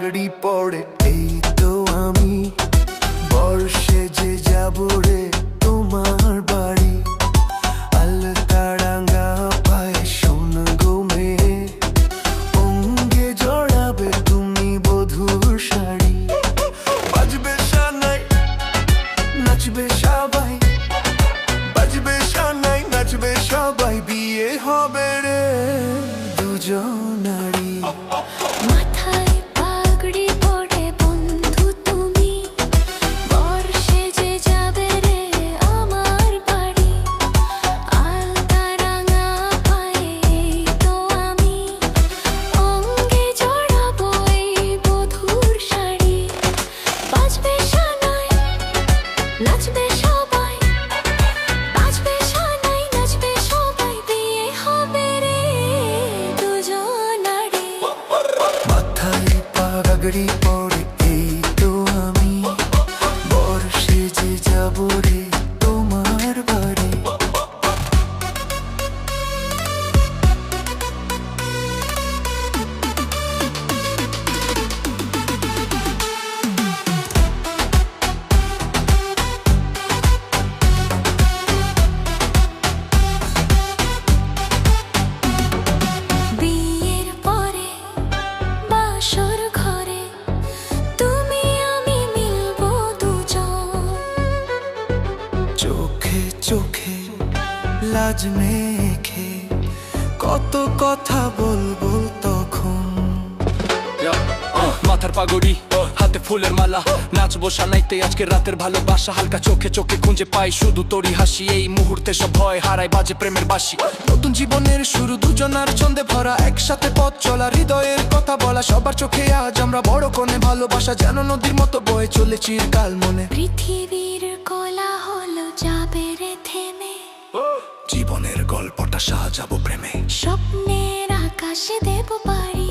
পাগড়ি পড়ে এই তো আমি বর্ষে যে যাব রে তোমার বাড়ি। আলতারাঙ্গা পায়ে সোনা গো মেয়ে, অঙ্গে জড়াবে তুমি বধূর শাড়ি। বাজবে শানাই নাচবে সবাই, বাজবে শানাই নাচবে সবাই, বিয়ে হবে রে দুজনারই। মাথায় পাগড়ি পড়ে বন্ধু তুমি, বর্ষে যে যাবে রে আমার বাড়ি। আলতারাঙ্গা পায়ে এই তো আমি, অঙ্গে জড়াবো এই বধূর শাড়ি। বাজবে শানাই নাচবে সবাই, বাজবে শানাই নাচবে সবাই, বিয়ে হবে রে দুজনারই। মাথায় পাগড়ি পড়ে এই তো আমি বর্ষে যে যাব রে তোমার বাড়ি। বিয়ের পরে বাসর ঘরে তুমি আমি মিলবো দুজন। চোখে চোখে লাজ মেখে কত কথা বলবো তখন। মাথার পাগড়ি হাতে ফুলের মালা, নাচবো শানাইতে আজকে রাতের ভালোবাসা। হালকা চোখে চোখে খুঁজে পাই শুধু তোরই হাসি, এই মুহূর্তে সব ভয় হারাই বাজে প্রেমের বাঁশি। নতুন জীবনের শুরু দুজনার ছন্দে ভরা, একসাথে পথ চলা হৃদয়ের কথা বলা। সবার চোখে আজ আমরা বড় কোণে, ভালোবাসা যেন নদীর মতো বয়ে চলে চিরকাল মনে। পৃথিবীর কোলাহল যাবে রে থেমে, জীবনের গল্পটা সাজাবো প্রেমে। স্বপ্নের আকাশে দেব পারি।